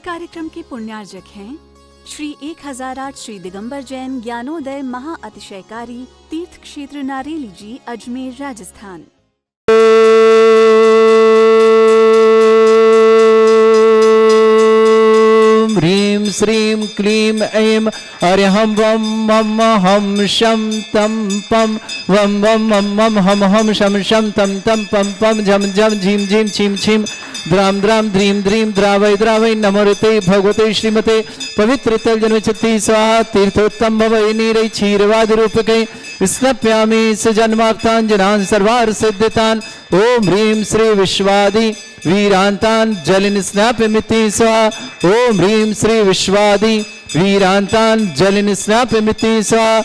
कार्यक्रम के पुण्यार्जक हैं श्री 1008 श्री दिगंबर जैन ज्ञानोदय महा अतिशयकारी तीर्थ क्षेत्र नारेली जी, अजमेर, राजस्थान। ह्रीं श्रीं क्लीं ऐं अर्हं वं मम हम शं तं पं वं वं मम मम हम हम शं शं तं तं पं पं झं झं झीं झीं छीं छीं द्राम द्राम द्रीं द्रीं द्रावय द्रावय नमोते भगवते श्रीमते पवित्र तल जन्मचति स्वाहा तीर्थोत्तम भवय नीरै क्षीरवाद रूपके स्नप्यामि स जन्माक्तांजनान् सर्वार सिद्धितान् ओम ह्रीं श्री विश्वादि वीरांतान जलिन स्नापमिति स्वाहा ओम ह्रीं श्री विश्वादि वीरांतान जलिन स्नापमिति स्वाहा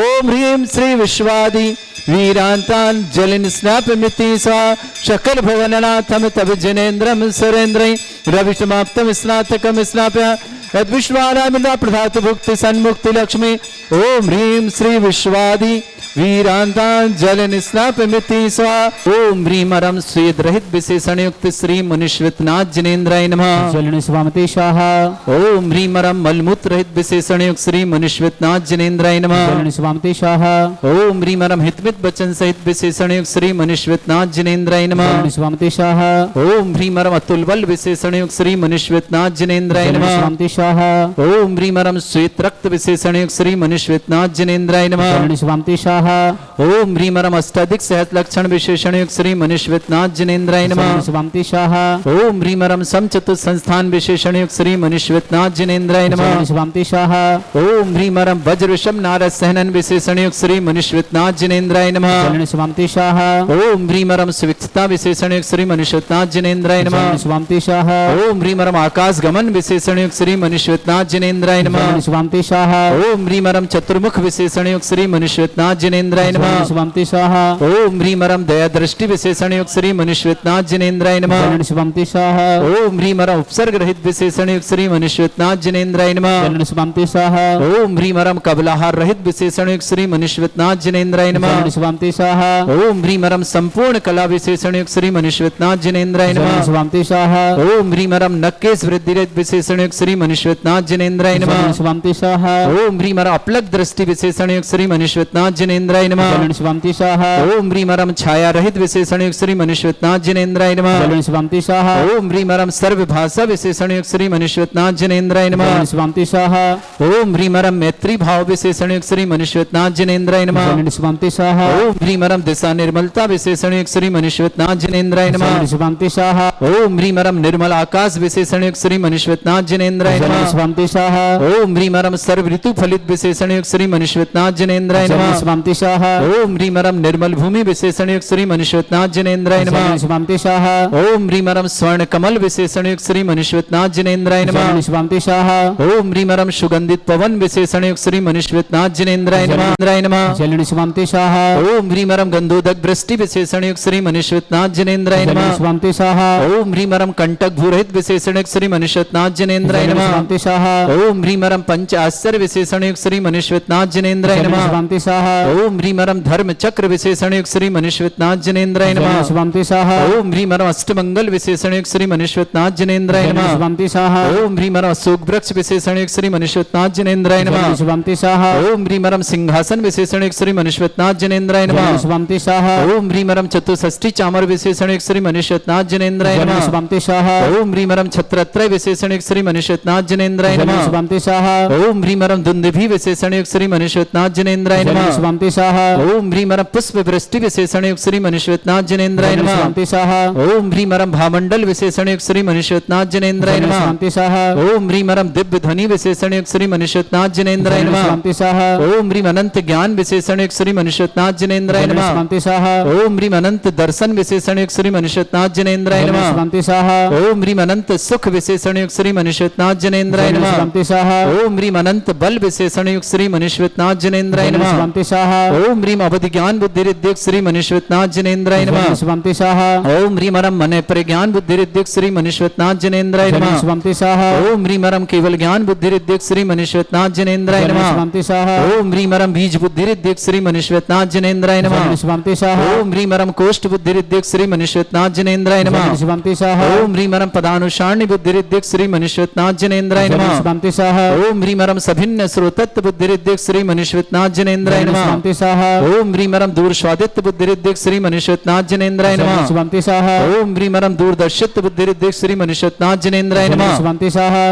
ओम ह्रीं श्री विश्वादि वीरांतान जलिन स्नापमिति स्वाहा शकल भवननाथम तब जनेन्द्रम सुरेन्द्रं रविशमाप्तम स्नातकम स्नाप्य यद्विश्वानामिंदा प्रधात भुक्ति सन्मुक्ति लक्ष्मी ओम ह्रीं श्री विश्वादि वीरांतान जलिन स्नापमिति स्वाहा ओम ह्रीं अरम स्वेद रहित विशेषण युक्त श्री मुनिश्वतनाथ जनेन्द्राय नमः जलिन स्वामते स्वाहा ओम ह्रीं अरम मलमूत्र रहित विशेषण युक्त श्री मुनिश्वतनाथ जनेन्द्राय नमः जलिन स्वामते स्वाहा ओम ह्रीं अरम हितमित वचन सहित विशेषण युक्त श्री मुनिश्वतनाथ जनेन्द्राय नमः जलिन स्वामते स्वाहा ओम ह्रीं अरम अतुल बल विशेषण युक्त श्री मुनिश्वतनाथ जनेन्द्राय जलिन नमः स्वामते स्वाहा ओम ह्रीं अरम श्वेत रक्त विशेषण युक्त श्री मुनिश्वतनाथ जनेन्द्राय नमः जलिन स्वामते स्वाहा ओम ह्रीं अरम अष्टाधिक सहत लक्षण विशेषण युक्त श्री मुनिश्वतनाथ जनेन्द्राय नमः जलिन स्वामते स्वाहा ओम ह्रीं अरम समचतुर संस्थान विशेषण युक्त श्री मुनिश्वतनाथ जनेन्द्राय नमः जलिन स्वामते स्वाहा ओम ह्रीं अरम वज्रवृषभ नारद सहनन विशेषण युक्त श्री मुनिश्वतनाथ जनेन्द्राय नमः जलिन स्वामते स्वाहा ओम ह्रीं अरम सुविक्षता विशेषण युक्त श्री मुनिश्वतनाथ जनेन्द्राय नमः जलिन स्वामते स्वाहा ओम ह्रीं अरम आकाश गमन विशेषण युक्त श्री मुनिश्वतनाथ जनेन्द्राय नमः जलिन स्वामते स्वाहा ओम ह्रीं अरम चतुर्मुख विशेषण युक्त श्री मुनिश्वतनाथ जनेन्द्राय जलिन नमः स्वामते स्वाहा ओम ह्रीं अरम दया दृष्टि विशेषण युक्त श्री मुनिश्वतनाथ जनेन्द्राय नमः जलिन स्वामते स्वाहा ओम ह्रीं अरम उपसर्ग रहित विशेषण युक्त श्री मुनिश्वतनाथ जनेन्द्राय नमः जलिन स्वामते स्वाहा ओम ह्रीं अरम कबलाहार रहित विशेषण युक्त श्री मुनिश्वतनाथ जनेन्द्राय नमः जलिन स्वामते स्वाहा ओम ह्रीं अरम संपूर्ण कला विशेषण युक्त श्री मुनिश्वतनाथ जनेन्द्राय जलिन नमः स्वामते स्वाहा ओम ह्रीं अरम नक्केश वृद्धि रहित विशेषण युक्त श्री मुनिश्वतनाथ जनेन्द्राय नमः जलिन स्वामते स्वाहा ओम ह्रीं अरम अपलक दृष्टि विशेषण युक्त श्री मुनिश्वतनाथ जनेन्द्राय नमः जलिन स्वामते स्वाहा ओम ह्रीं अरम छाया रहित विशेषण युक्त श्री मुनिश्वतनाथ जनेन्द्राय नमः जलिन स्वामते स्वाहा ओम ह्रीं अरम सर्व भाषा विशेषण युक्त श्री मुनिश्वतनाथ जनेन्द्राय नमः जलिन स्वामते स्वाहा ओम ह्रीं अरम मैत्री भाव विशेषण युक्त श्री मुनिश्वतनाथ जनेन्द्राय नमः जलिन स्वामते स्वाहा ओम ह्रीं अरम दिशा निर्मलता विशेषण युक्त श्री मुनिश्वतनाथ जनेन्द्राय नमः जलिन स्वामते स्वाहा ओम ह्रीं अरम निर्मल आकाश विशेषण युक्त श्री मुनिश्वतनाथ जनेन्द्राय जलिन नमः स्वामते स्वाहा ओम ह्रीं अरम सर्व ऋतु फलित विशेषण युक्त श्री मुनिश्वतनाथ जनेन्द्राय जलिन नमः स्वामते स्वाहा ओम ह्रीं अरम निर्मल भूमि विशेषण युक्त श्री मुनिश्वतनाथ जनेन्द्राय नमः जलिन स्वामते स्वाहा ओम ह्रीं अरम स्वर्ण कमल विशेषण युक्त श्री मुनिश्वतनाथ जनेन्द्राय नमः जलिन स्वामते स्वाहा ओम ह्रीं अरम सुगंधित पवन विशेषण युक्त श्री मुनिश्वतनाथ जनेन्द्राय नमः जलिन स्वामते स्वाहा ओम ह्रीं अरम गंधोदक वृष्टि विशेषण युक्त श्री मुनिश्वतनाथ जनेन्द्राय जलिन नमः स्वामते स्वाहा ओम ह्रीं अरम कंटक भूरहित विशेषण युक्त श्री मुनिश्वतनाथ जनेन्द्राय जलिन नमः स्वामते स्वाहा ओम ह्रीं अरम पंच आश्चर्य विशेषण युक्त श्री मुनिश्वतनाथ जनेन्द्राय जलिन नमः स्वामते स्वाहा ओम ह्रीं अरम धर्म चक्र विशेषण युक्त श्री मुनिश्वतनाथ जनेन्द्राय जलिन नमः स्वामते स्वाहा ओम ह्रीं अरम अष्टमंगल विशेषण युक्त श्री मुनिश्वतनाथ जनेन्द्राय जलिन नमः स्वामते स्वाहा ओम ह्रीं अरम अशोक वृक्ष विशेषण युक्त श्री मुनिश्वतनाथ जनेन्द्राय जलिन नमः स्वामते स्वाहा ओम ह्रीं अरम सिंहासन विशेषण युक्त श्री मुनिश्वतनाथ जनेन्द्राय जलिन नमः स्वामते स्वाहा ओम ह्रीं अरम चतुष्षष्ठी चामर विशेषण युक्त श्री मुनिश्वतनाथ जनेन्द्राय जलिन नमः स्वामते स्वाहा ओम ह्रीं अरम छत्रत्रय विशेषण युक्त श्री मुनिश्वतनाथ जनेन्द्राय जलिन नमः स्वामते स्वाहा ओम ह्रीं अरम दुंदुभि विशेषण युक्त श्री मुनिश्वतनाथ जनेन्द्राय जलिन नमः स्वामते स्वाहा ओम ह्रीं अरम पुष्प वृष्टि विशेषण युक्त श्री मुनिश्वतनाथ जनेन्द्राय जलिन नमः स्वामते स्वाहा ओम ह्रीं अरम भामंडल विशेषण युक्त श्री मुनिश्वतनाथ जनेन्द्राय जलिन नमः स्वामते स्वाहा ओम ह्रीं अरम दिव्य ध्वनि विशेषण युक्त श्री मुनिश्वतनाथ जनेन्द्राय जलिन नमः स्वामते स्वाहा ओम ह्रीं अनंत ज्ञान विशेषण युक्त श्री मुनिश्वतनाथ जनेन्द्राय जलिन नमः स्वामते स्वाहा ओम ह्रीं अनंत दर्शन विशेषण युक्त श्री मुनिश्वतनाथ जनेन्द्राय जलिन नमः स्वामते स्वाहा ओम ह्रीं अनंत सुख विशेषण युक्त श्री मुनिश्वतनाथ जनेन्द्राय जलिन नमः स्वामते स्वाहा ओम ह्रीं अनंत बल विशेषण युक्त श्री मुनिश्वतनाथ जनेन्द्राय जलिन नमः स्वामते स्वाहा ओम ह्रीम अवधि ज्ञान बुद्धिरिद्धिक श्री मनीश्वतनाथ जनेन्द्राय नमः स्वंति स्वाहा ओम ह्रीम अरम मन प्रज्ञान बुद्धिरिद्धिक श्री मनीश्वतनाथ जनेन्द्राय नमः स्वंति स्वाहा ओम ह्रीम अरम केवल ज्ञान बुद्धिरिद्धिक श्री मनीश्वतनाथ जनेन्द्राय नमः स्वंति स्वाहा ओम ह्रीम अरम बीज बुद्धिरिद्धिक श्री मनीश्वतनाथ जनेन्द्राय नमः स्वंति स्वाहा ओम ह्रीम अरम कोष्ठ बुद्धिरिद्धिक श्री मनीश्वतनाथ जनेन्द्राय नमः स्वंति स्वाहा ओम ह्रीम अरम पदानुसारणी बुद्धिरिद्धिक श्री मनीश्वतनाथ जनेन्द्राय नमः स्वंति स्वाहा ओम ह्रीम अरम सभिन्न श्रोतत्व बुद्धिरिद्धिक श्री मनीश्वतनाथ जनेन्द्राय नमः स्वंति स्वाहा ओम ह्रीम अरम दूर स्वादित्व बुद्धिरिद्धिक श्री मनीश्वतनाथ जनेन्द्राय नमः स्वंति स्वाहा ओम ह्रीम अरम दूरदर्शित्व बुद्धिरिद्धिक श्री मनीश्वतनाथ जनेन्द्राय नमः स्वंति स्वाहा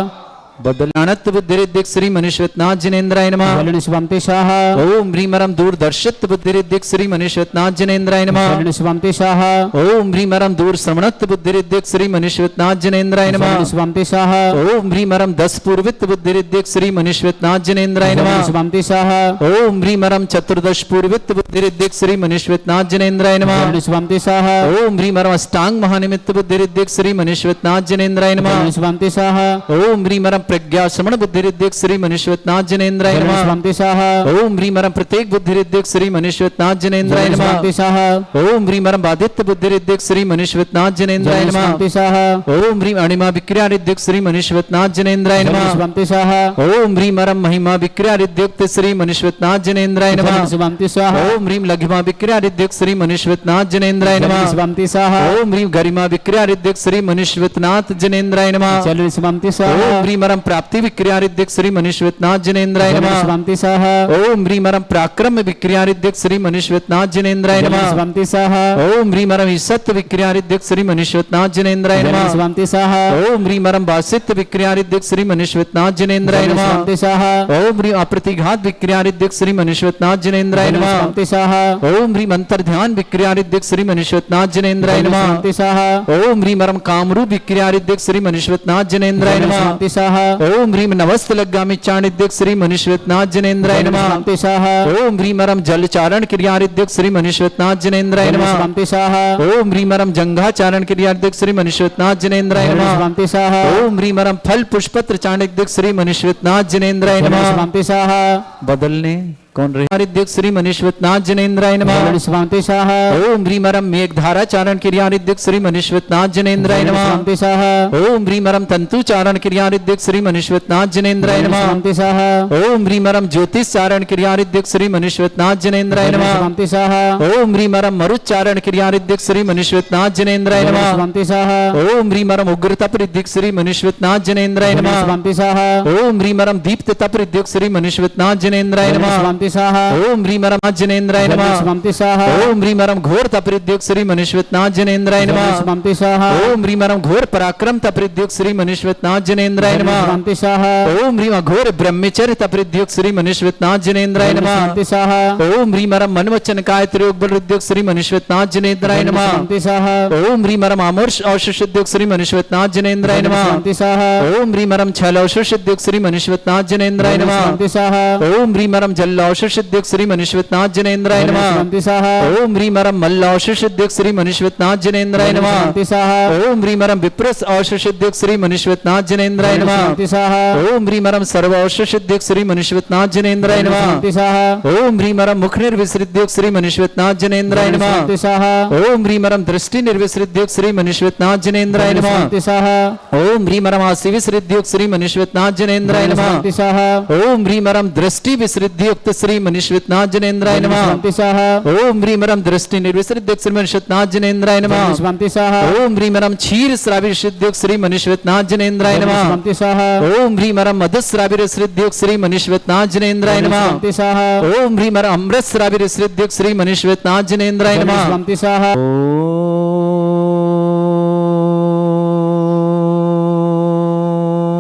बदलानत्व बुद्धिरिद्धिक श्री मनीश्वतनाथ जनेन्द्राय नमः स्वंति स्वाहा ओम ह्रीम अरम दूरदर्शित्व बुद्धिरिद्धिक श्री मनीश्वतनाथ जनेन्द्राय नमः स्वंति स्वाहा ओम ह्रीम अरम दूर श्रवणत्व बुद्धिरिद्धिक श्री मनीश्वतनाथ जनेन्द्राय नमः स्वंति स्वाहा ओम ह्रीम अरम दस पूर्वित्व बुद्धिरिद्धिक श्री मनीश्वतनाथ जनेन्द्राय नमः स्वंति स्वाहा ओम ह्रीम अरम चतुर्दश पूर्वित्व बुद्धिरिद्धिक श्री मनीश्वतनाथ जनेन्द्राय नमः स्वंति स्वाहा ओम ह्रीम अरम अष्टांग महानिमित्त बुद्धिरिद्धिक श्री मनीश्वतनाथ जनेन्द्राय नमः स्वंति स्वाहा ओम ह्रीम अरम प्रज्ञा श्रवण बुद्धिरिद्धिक श्री मनीश्वतनाथ जनेन्द्राय नमः स्वंति स्वाहा ओम ह्रीम अरम प्रत्येक बुद्धिरिद्धिक श्री मनीश्वतनाथ जनेन्द्राय नमः स्वंति स्वाहा ओम ह्रीम अरम बाधित्य बुद्धिरिद्धिक श्री मनीश्वतनाथ जनेन्द्राय नमः स्वंति स्वाहा ओम ह्रीम अणिमा विक्रियारिद्धिक श्री मनीश्वतनाथ जनेन्द्राय नमः स्वंति स्वाहा ओम ह्रीम अरम महिमा विक्रियारिद्युक्त श्री मनीश्वतनाथ जनेन्द्राय नमः स्वंति स्वाहा ओम ह्रीम लघिमा विक्रियारिद्युक्त श्री मनीश्वतनाथ जनेन्द्राय नमः स्वंति स्वाहा ओम ह्रीम गरिमा विक्रियारिद्युक्त श्री मनीश्वतनाथ जनेन्द्राय नमः स्वंति स्वाहा ओम ह्रीम अरम प्राप्ति विक्रियारिद्युक्त श्री मनीश्वतनाथ जनेन्द्राय नमः स्वंति स्वाहा ओम ह्रीम अरम पराक्रम विक्रियारिद्युक्त श्री मनीश्वतनाथ जनेन्द्राय नमः स्वंति स्वाहा ओम ह्रीम अरम ईसत्व विक्रियारिद्युक्त श्री मनीश्वतनाथ जनेन्द्राय नमः स्वंति स्वाहा ओम ह्रीम अरम वासित्व विक्रियारिद्युक्त श्री मनीश्वतनाथ जनेन्द्राय नमः स्वंति स्वाहा ओम ह्रीम अप्रतिघात विक्रियारिद्युक्त श्री मनीश्वतनाथ जनेन्द्राय नमः स्वंति स्वाहा ओम ह्रीम अंतर्ध्यान विक्रियारिद्युक्त श्री मनीश्वतनाथ जनेन्द्राय नमः स्वंति स्वाहा ओम ह्रीम अरम कामरूप विक्रियारिद्युक्त श्री मनीश्वतनाथ जनेन्द्राय नमः स्वंति स्वाहा ओम ह्रीम नवस्त लग्गामि चाणिद्युक्त श्री मनीश्वतनाथ जनेन्द्राय नमः स्वंति स्वाहा ओम ह्रीम अरम जलचारण क्रियारिद्युक्त श्री मनीश्वतनाथ जनेन्द्राय नमः स्वंति स्वाहा ओम ह्रीम अरम जंघाचारण क्रियारिद्युक्त श्री मनीश्वतनाथ जनेन्द्राय नमः स्वंति स्वाहा ओम ह्रीम अरम फल पुष्पत्र चाणिद्युक्त श्री मनीश्वतनाथ जनेन्द्राय नमः स्वंति स्वाहा बदलने कौन रहे रिद्युक्त श्री मनीश्वतनाथ जनेन्द्राय नमः स्वंति स्वाहा ओम ह्रीम अरम मेघधारा चारण क्रियारिद्युक्त श्री मनीश्वतनाथ जनेन्द्राय नमः स्वंति स्वाहा ओम ह्रीम अरम तंतु चारण क्रियारिद्युक्त श्री मनीश्वतनाथ जनेन्द्राय नमः स्वंति स्वाहा ओम ह्रीम अरम ज्योतिष चारण क्रियारिद्युक्त श्री मनीश्वतनाथ जनेन्द्राय नमः स्वंति स्वाहा ओम ह्रीम अरम मरुच्चारण क्रियारिद्युक्त श्री मनीश्वतनाथ जनेन्द्राय नमः स्वंति स्वाहा ओम ह्रीम अरम उग्र तप रिद्युक्त श्री मनीश्वतनाथ जनेन्द्राय नमः स्वंति स्वाहा ओम ह्रीम अरम दीप्त तप रिद्युक्त श्री मनीश्वतनाथ जनेन्द्राय नमः स्वंति स्वाहा ओम ह्रीम अरम जनेन्द्राय नमः स्वंति स्वाहा ओम ह्रीम अरम घोर तपरिद्युक्त श्री मनीश्वतनाथ जनेन्द्राय नमः स्वंति स्वाहा ओम ह्रीम अरम घोर पराक्रम तपरिद्युक्त श्री मनीश्वतनाथ जनेन्द्राय नमः स्वंति स्वाहा ओम ह्रीम घोर ब्रह्मचर्य तपरिद्युक्त श्री मनीश्वतनाथ जनेन्द्राय नमः स्वंति स्वाहा ओम ह्रीम अरम मन वचन काय त्रियोग बल रिद्युक्त श्री मनीश्वतनाथ जनेन्द्राय नमः स्वंति स्वाहा ओम ह्रीम अरम अमर्ष औषुषिद्युक्त श्री मनीश्वतनाथ जनेन्द्राय नमः स्वंति स्वाहा ओम ह्रीम अरम छल औषुषिद्युक्त श्री मनीश्वतनाथ जनेन्द्राय नमः स्वंति स्वाहा ओम ह्रीम अरम जल औषुषिद्युक्त श्री मनीश्वतनाथ जनेन्द्राय नमः स्वंति स्वाहा ओम ह्रीम अरम मल्ल औषुषिद्युक्त श्री मनीश्वतनाथ जनेन्द्राय नमः स्वंति स्वाहा ओम ह्रीम अरम विप्रस औषुषिद्युक्त श्री मनीश्वतनाथ जनेन्द्राय नमः स्वंति स्वाहा ओम ह्रीम अरम सर्व औषुषिद्युक्त श्री मनीश्वतनाथ जनेन्द्राय नमः स्वंति स्वाहा ओम ह्रीम अरम मुख निर्विसृद्युक्त श्री मनीश्वतनाथ जनेन्द्राय नमः स्वंति स्वाहा ओम ह्रीम अरम दृष्टि निर्विसृद्युक्त श्री मनीश्वतनाथ जनेन्द्राय नमः स्वंति स्वाहा ओम ह्रीम अरम आसि विसृद्युक्त श्री मनीश्वतनाथ जनेन्द्राय नमः स्वंति स्वाहा ओम ह्रीम अरम दृष्टि विसृद्युक्त श्री मनीश्वतनाथ जनेन्द्राय नमः स्वंति स्वाहा ओम ह्रीम अरम दृष्टि निर्विसृद्युक्त श्री मनीश्वतनाथ जनेन्द्राय नमः स्वंति स्वाहा ओम ह्रीम अरम क्षीर श्राविसृद्युक्त श्री मनीश्वतनाथ जनेन्द्राय नमः स्वंति स्वाहा ओम ह्रीम अरम मधुश्राविसृद्युक्त श्री मनीश्वतनाथ जनेन्द्राय नमः स्वंति स्वाहा ओम ह्रीम अरम अमृत श्राविसृद्युक्त श्री मनीश्वतनाथ जनेन्द्राय नमः स्वंति स्वाहा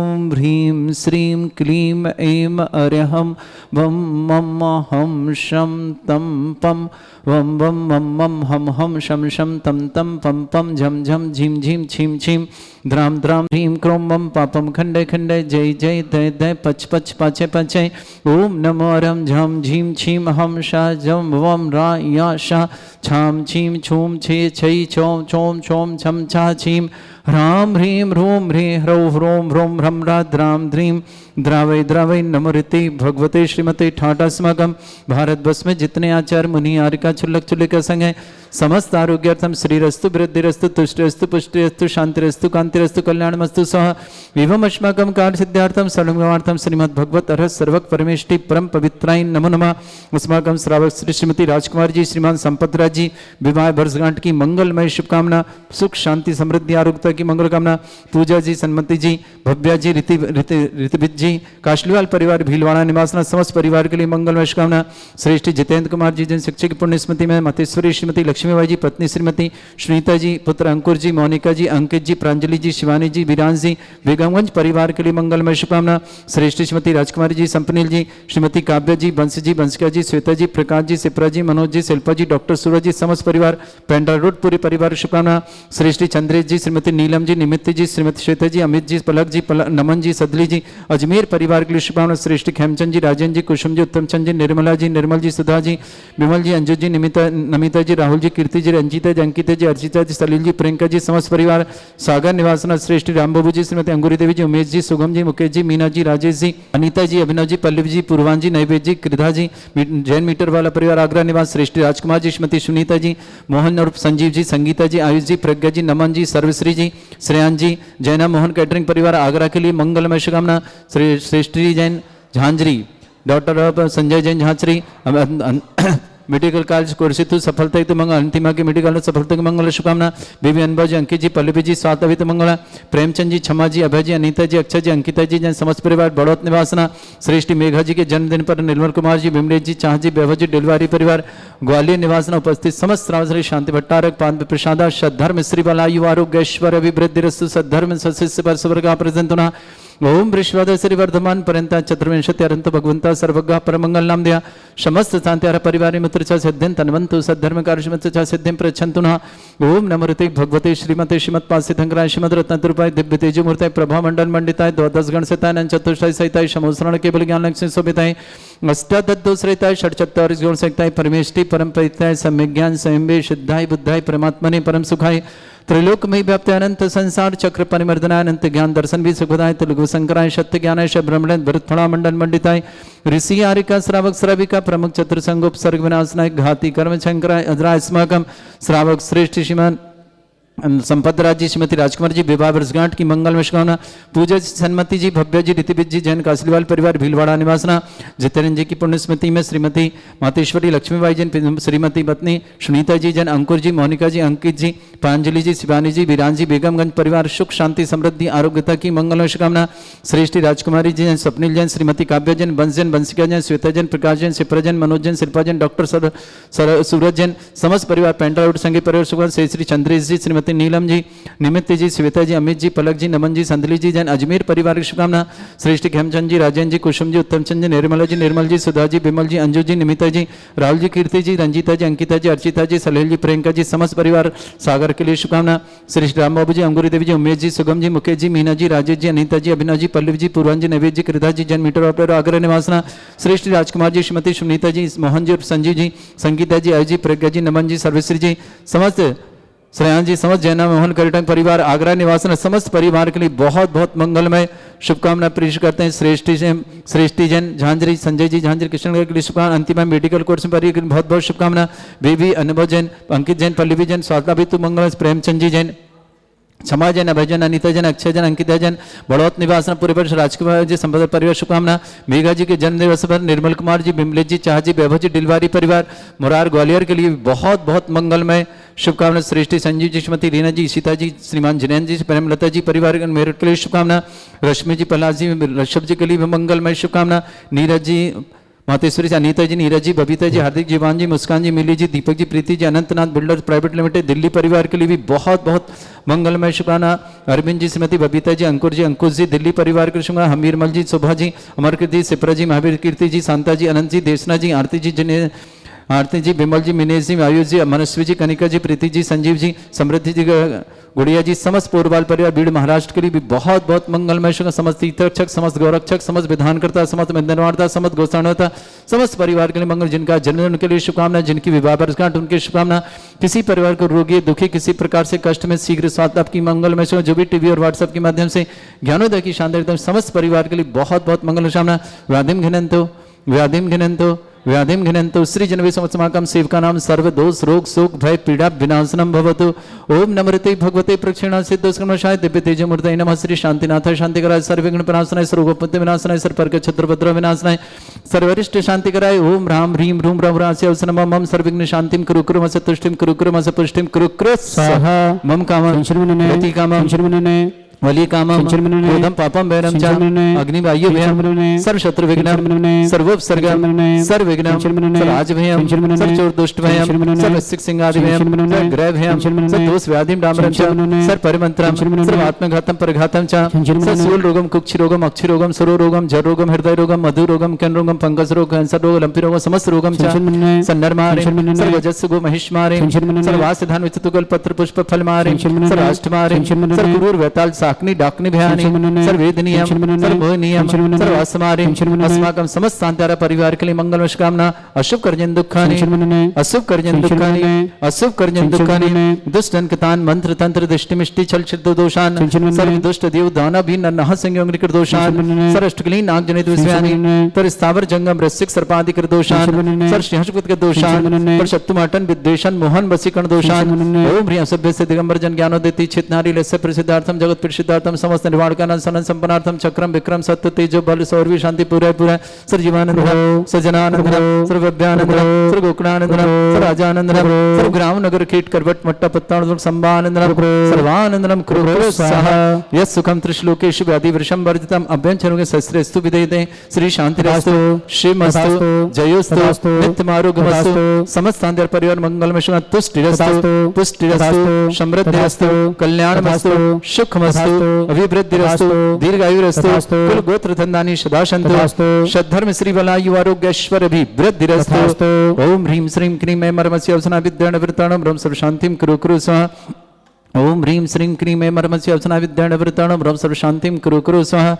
ओम ह्रीम श्रीम क्लीम ऐम अरहम वम मम हम शम तम पम वम वम मम मम हम शम शम तम तम पम पम झम झम झीम झीम छीम छीम द्राम द्राम ह्रीम क्रोम मम पापम खंडे खंडे जय जय दय दय पच पच पाचे पचे ओम नमो रम झम झीम छीम हम शा जम वम रा या शा छाम छीम छूम छे छई छोम छोम छोम छम छा छीम ह्राम ह्रीम ह्रूम ह्री ह्रौ ह्रोम ह्रोम ह्रम रा द्राम ध्रीम द्रावय द्रावय नमोरिति भगवते श्रीमते ठाटास्माकम। भारतवर्ष में जितने आचार्य मुनि आर्यका चुल्लक चुल्लिका संघ है, समस्त आरोग्यार्थम श्रीरस्तु वृद्धिरस्तु तुष्टिरस्तु पुष्टिरस्तु शांतिरस्तु कांतिरस्तु कल्याणमस्तु सह एवं अस्माकं कार्य सिद्धार्थम सर्वमार्थम श्रीमद् भगवत अर्हत सर्वक परमेष्टि परम पवित्राय नमो नमः। अस्माकं श्रावक श्री श्रीमती राजकुमार जी, श्रीमान संपतराज जी विवाह वर्षगांठ की मंगलमय शुभकामना, सुख शांति समृद्धि आरोग्यता की मंगल कामना। पूजा जी, सन्मति जी, भव्या जी, ऋतिविद जी, काशलीवाल परिवार भीलवाड़ा निवासना समस्त परिवार के लिए मंगलमय शुभकामना। श्रेष्ठ जितेंद्र कुमार जी जन शिक्षक की पुण्य स्मृति में, मतेश्वरी श्रीमती लक्ष्मीबाई जी पत्नी श्रीमती श्रीता जी, पुत्र अंकुर जी, मोनिका जी, अंकित जी, प्रांजलि जी, शिवानी जी, विरांश जी, बेगमगंज परिवार के लिए मंगलमय शुभकामना। श्रेष्ठ श्रीमती राजकुमारी जी, संपनील जी, श्रीमती काव्या जी, बंश जी, बंशिका जी, श्वेता जी, प्रकाश जी, सिप्रा जी, मनोज जी, शिल्पा जी, डॉक्टर सूरज जी, समस्त परिवार पेंड्रा रोड पूरी परिवार शुभकामना। श्रेष्ठ चंद्रेश जी, श्रीमती नीलम जी, निमित्त जी, श्रीमती श्वेता जी, अमित जी, पलक जी, नमन जी, सदली जी, अजमेर परिवार के लिए शुभकामना। श्रेष्ठ खेमचंद जी, राजन जी, कुसुम जी, उत्तमचंद जी, निर्मला जी, निर्मल जी, सुधा जी, विमल जी, अंजू जी, नमिता जी, राहुल जी, कीर्ति जी, रंजीता जी, अंकिता जी, अर्चिता जी, सलील जी, प्रियंका जी, समस्त परिवार सागर निवासना। श्रेष्ठ रामबाबू जी, श्रीमती अंगूरी देवी जी, उमेश जी, सुगम जी, मुकेश जी, मीना जी, राजेश जी, अनीता जी, अभिनव जी, पल्लवी जी, पूर्वान जी, नैवेद जी, कृधा जी, जैन मीटर वाला परिवार आगरा निवास। श्रेष्ठ राजकुमार जी, श्रीमती सुनीता जी, मोहन और संजीव जी, संगीता जी, आयुष जी, प्रज्ञा जी, नमन जी, सर्वश्री जी, श्रेयान जी, जैना मोहन कैटरिंग परिवार आगरा के लिए मंगलमय शुभकामना। Shreshth Jain Jhanjhari, doctor of Sanjay Jain Jhanjhari, medical college कोर्सितु सफलता हित मंगल, अंतिमा के मेडिकल सफलता के मंगल शुभकामना। बेबी अनुभव जी, अंकित जी, पल्लवी जी, स्वातवित मंगला। प्रेमचंद जी, क्षमा जी, अभय जी, अनीता जी, अक्षय जी, अंकिता जी, जन समस्त परिवार बड़ौत निवासना। श्रेष्ठ मेघा जी के जन्मदिन पर निर्मल कुमार जी, विमलेश जी, चाह जी, वैभव जी, डिलवारी परिवार ग्वालियर निवासना उपस्थित समस्त श्रावण शांति भट्टारक पाद प्रसादा सद्धर्म श्री बलायु आरोग्य ऐश्वर अभिवृद्धि रस्तु सद्धर्म सस्य पर स्वर्ग प्रजंतना। ओम वृषवाद श्री वर्धमान पर्यंता चतुर्विंशति अरंत भगवंता सर्वज्ञ परमंगल नाम दिया समस्त शांति परिवार मित्र च सिद्धिं तन्वन्तु सद्धर्म कार्यश्रमत च सिद्धिं प्रच्छन्तु नः। ओम नमोते भगवते श्रीमते श्रीमत् पासितंकराय श्रीमद् रत्नतरूपाय दिव्य तेजोमूर्ताय प्रभा मंडल मंडिताय द्वादश गण सहिताय चतुष्टय सहिताय समोसरण केवल ज्ञान लक्ष्मी शोभिताय अष्टादशोत्तराय षट्चत्वारिश गुण सहिताय परमेष्टि परम परिताय सम्यक ज्ञान संयमे सिद्धाय बुद्धाय परमात्मने परम सुखाय त्रैलोकमय व्याप्त अनंत संसार चक्र परिमर्दनाय अनंत ज्ञान दर्शन भी सुखदाय तेलुगु शंकराय सत्य ज्ञानाय ब्रह्मण भरतफला मंडल मंडिताय ऋषि आरिका श्रावक श्राविका प्रमुख चतुर्संगोप सर्ग विनाशनाय घाती कर्म शंकराय अजराय स्माकम श्रावक श्रेष्ठ श्रीमान संपतराज जी, श्रीमती राजकुमार जी विवाह वर्षगांठ की मंगलमय शुभकामना। पूजा जी, सन्मति जी, भव्या जी, ऋतिविद जी, जैन कासलीवाल परिवार भीलवाड़ा निवासना। जितेंद्र जी की पुण्य स्मृति में श्रीमती मातेश्वरी लक्ष्मीबाई जैन, श्रीमती पत्नी सुनीता जी जैन, अंकुर जी, मोनिका जी, अंकित जी, प्रांजलि जी, शिवानी जी, विरान जी, बेगमगंज परिवार सुख शांति समृद्धि आरोग्यता की मंगलमय शुभकामना। श्रेष्ठ राजकुमारी जी जैन, स्वप्निल जैन, श्रीमती काव्या जैन, बंश जैन, बंशिका जैन, श्वेता जैन, प्रकाश जैन, शिप्रा जैन, मनोज जैन, शिल्पा जैन, डॉक्टर सूरज जैन, समस्त परिवार पेंड्रा रोड संघ परिवार शुभ। श्री चंद्रेश जी, श्रीमती नीलम जी, निमित्त जी, श्वेता जी, अमित जी, पलक जी, नमन जी, संदली जी जैन, अजमेर परिवार की शुभकामना। श्रेष्ठ खेमचंद जी, राजेंद्र जी, कुसुम जी, उत्तमचंद जी, निर्मला जी, निर्मल जी, सुधा जी, विमल जी, अंजू जी, निमिता जी, राहुल जी, कीर्ति जी, रंजीता जी, अंकिता जी, अर्चिता जी, सलेल जी, प्रियंका जी, समस्त परिवार सागर के लिए शुभकामना। श्रेष्ठ रामबाबू जी, अंगूरी देवी जी, उमेश जी, सुगम जी, मुकेश जी, मीना जी, राजेश जी, अनीता जी, अभिनव जी, पल्लवी जी, पूर्वान जी, नैवेद जी, कृदा जी, जन मीटर ऑपरेटर आगरा निवासना। श्रेष्ठ राजकुमार जी, श्रीमती सुनीता जी, मोहन जी, संजीव जी, संगीता जी, अय जी, प्रज्ञा जी, नमन जी, सर्वश्री जी, समस्त श्रेयान जी, समस्त जैना मोहन कर्टंग परिवार आगरा निवासन समस्त परिवार के लिए बहुत बहुत मंगलमय शुभकामना प्रेषित करते हैं। श्रेष्ठी जैन झांझरी, संजय जी झांझरी कृष्णगढ़ के लिए शुभकामना। अंतिम मेडिकल कोर्स में बहुत बहुत शुभकामना। बेबी अनुभव जैन, अंकित जैन, पल्लवी जैन, स्वागता भी तु मंगल, प्रेमचंद जी जैन, क्षमा जैन, अभय जैन, अनीता जैन, अक्षय जैन, अंकिता जैन, बड़ौत निवासना पूरे वर्ष राजकुमार जी संपदा परिवार शुभकामना। मेघा जी के जन्म दिवस पर निर्मल कुमार जी, बिमलेश जी, चाह जी, वैभव जी, डिलवारी परिवार मुरार ग्वालियर के लिए बहुत बहुत मंगलमय शुभकामना। श्रेष्ठी संजीव जी, श्रीमती रीना जी, सीता जी, श्रीमान जिनेन्द्र जी, प्रेमलता जी परिवार मेरठ के लिए शुभकामना। रश्मि जी, प्रहलाद जी, ऋषभ जी के लिए भी मंगलमय शुभकामना। नीरज जी, मातेश्वरी जी, Anita ji, Neeraj ji, Babita ji, Hardik, Jeevan ji, Muskan ji, Mili ji, Deepak ji, Preeti ji, Anantnath builders private limited Delhi परिवार के लिए भी बहुत बहुत मंगलमय शुभकामना। अरविंद जी, श्रीमती बबीता जी, अंकुर जी, अंकुश जी, दिल्ली परिवार के शुभकामना। हमीरमल जी, शोभा जी, अमरकीर्ति जी, सिप्रा जी, महावीर कीर्ति जी, शांता जी, अनंत जी, देशना जी, आरती जी, जिन्हें आरती जी, विमल जी, मिनेश जी, आयुष जी, मनस्वी जी, कनिका जी, प्रीति जी, संजीव जी, समृद्धि जी, गुड़िया जी, समस्त पोरवाल परिवार बीड़ महाराष्ट्र के लिए भी बहुत बहुत मंगलमय शुभ। समस्त तीर्थरक्षक, समस्त गौरक्षक, समस्त विधानकर्ता, समस्त बंधनवार्ता, समस्त गोसाणता, समस्त परिवार के लिए मंगल। जिनका जन्मदिन उनके लिए शुभकामना, जिनकी विवाह वर्षगांठ उनकी शुभकामना। किसी परिवार को रोगी दुखी किसी प्रकार से कष्ट में शीघ्र स्वास्थ्य आपकी मंगलमय शुभ। जो भी टीवी और व्हाट्सएप के माध्यम से ज्ञानोदय की शानदार एकदम समस्त परिवार के लिए बहुत बहुत मंगल कामना। व्याधिम घिनंतो व्याधिम घिनंतो व्याधिम घिनंतो श्री जनवे समागम सेवका नाम सर्व दोष रोग शोक भय पीड़ा विनाशनम भवतु। ओम नमृते भगवते प्रक्षिणा सिद्धोस्कर्मशाय दिव्य तेज मूर्तये नमः। श्री शांतिनाथाय शांतिकराय सर्वविघ्न विनाशनाय सर्वोपत्ति विनाशनाय सर्वपर्क छत्रभद्र विनाशनाय सर्वरिष्ट शांतिकराय। ओम राम ह्रीम रूम रम रास्य अवसनम मम सर्वविघ्न शांतिम कुरु कुरु मस तुष्टिम कुरु कुरु मस पुष्टिम कुरु कुरु स्वाहा। मम कामं रति कामं वली कामं क्रोधं पापं वैरं च अग्निवायु भयं सर्व शत्रु विघ्नं सर्वोपसर्गं सर्वविघ्नं सर्वराज भयं सर्वचोर दुष्ट भयं सर्वसिक सिंहादि भयं सर्वग्रह भयं सर्वदोष व्याधिं डामरं च सर्वपरिमन्त्रं सर्वात्मघातं परघातं च सर्वशूल रोगं कुक्षि रोगं अक्षि रोगं सरो रोगं जर रोगं हृदय रोगं मधु रोगं कैन रोगं फंगस रोग कैंसर रोग लंपी रोग समस्त रोगं च सन्नरमारे सर्वजस्सु गो महिष्मारे सर्वासिधान विचितुकल पत्र पुष्प फल मारे सर्वाष्टमारे सर्वगुरुर वेताल साकनी डाकनी भयानी सर्वेदनीयम सर्वोनियम सर्वास्मारे अस्माकं समस्त शांतारा परिवार के लिए मंगल कामना। अशुभ कर्जन दुखानि अशुभ कर्जन दुखानि अशुभ कर्जन दुखानि दुष्ट अंकतान मंत्र तंत्र दृष्टि मिष्टि छल छिद्र दोषान सर्व दुष्ट देव दाना भी नह संयोग निकट दोषान सरष्टकली नाग जनित विषयानि पर स्थावर जंगम रसिक सर्पादिक दोषान सर सिंहस्पत के दोषान पर शत्रु माटन विद्वेषण मोहन वसीकरण दोषान। ओम ह्रीं सभ्य से दिगंबर जन ज्ञानो देती चित नारी लस्य प्रसिद्धार्थम जगत प्रसिद्धार्थम समस्त निर्वाणकानंद सनन संपन्नार्थम चक्रम विक्रम सत्य तेजो बल सौरवी शांति पूरा पूरा सर जीवानंद सजनानंद सर्वभ्यानंद sir Gokarnanand sir Rajanand sir ग्राम नगर कीट करवट मट्टा पत्ताण संभानंद सर्वानंदनम कुरु सह यस सुखम त्रिश्लोकेषु व्याधि वृषम वर्जितम अभ्यंचरों के शस्त्रेस्तु विधेयते श्री शांतिरास्तु श्रीमस्तु जयोस्तु नित्यमारोग्यमस्तु समस्त शांति परिवार मंगलमय शुभ तुष्टिरस्तु पुष्टिरस्तु समृद्धिरस्तु कल्याणमस्तु सुखमस्तु अभिवृद्धिरस्तु दीर्घायुरस्तु कुल गोत्र धन्दानि सदा सन्तु सद्धर्म श्री बलायु आरोग्यश्वर अभिवृद्धिरस्तु। ओम ह्रीं श्रीं क्रीं ऐं मर्मस्य अवसना विद्याण वृताणं ब्रह्म सर्व शांतिं कुरु कुरु स्वाहा। ओम ह्रीं श्रीं क्रीं ऐं मर्मस्य अवसना विद्याण वृताणं ब्रह्म सर्व शांतिं कुरु कुरु स्वाहा।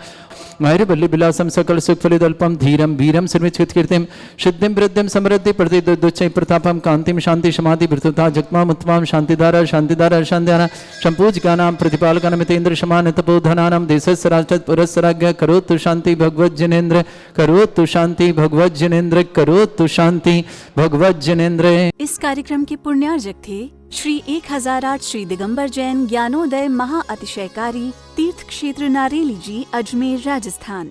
मैरबल्ली विलासम सकल सुखफलिदल्पम धीरम वीरम सर्वचित कीर्तिम सिद्धिम वृद्धिम समृद्धि प्रतिदुच्चै प्रतापम कांतिम शांति समाधि भृतता जगमाम उत्तमाम शांतिधारा शांतिधारा शांतिधारा संपूजकानां प्रतिपालकानां मितेन्द्र समान तपोधनानां देशस्य राष्ट्र पुरस्सराज्ञ करोतु शांति भगवत जनेन्द्र करोतु शांति भगवत जनेन्द्र करोतु शांति भगवत जनेन्द्र। इस कार्यक्रम के पुण्यार्जक थे श्री 1008 श्री दिगंबर जैन ज्ञानोदय महाअतिशयकारी तीर्थ क्षेत्र नारेली जी, अजमेर, राजस्थान।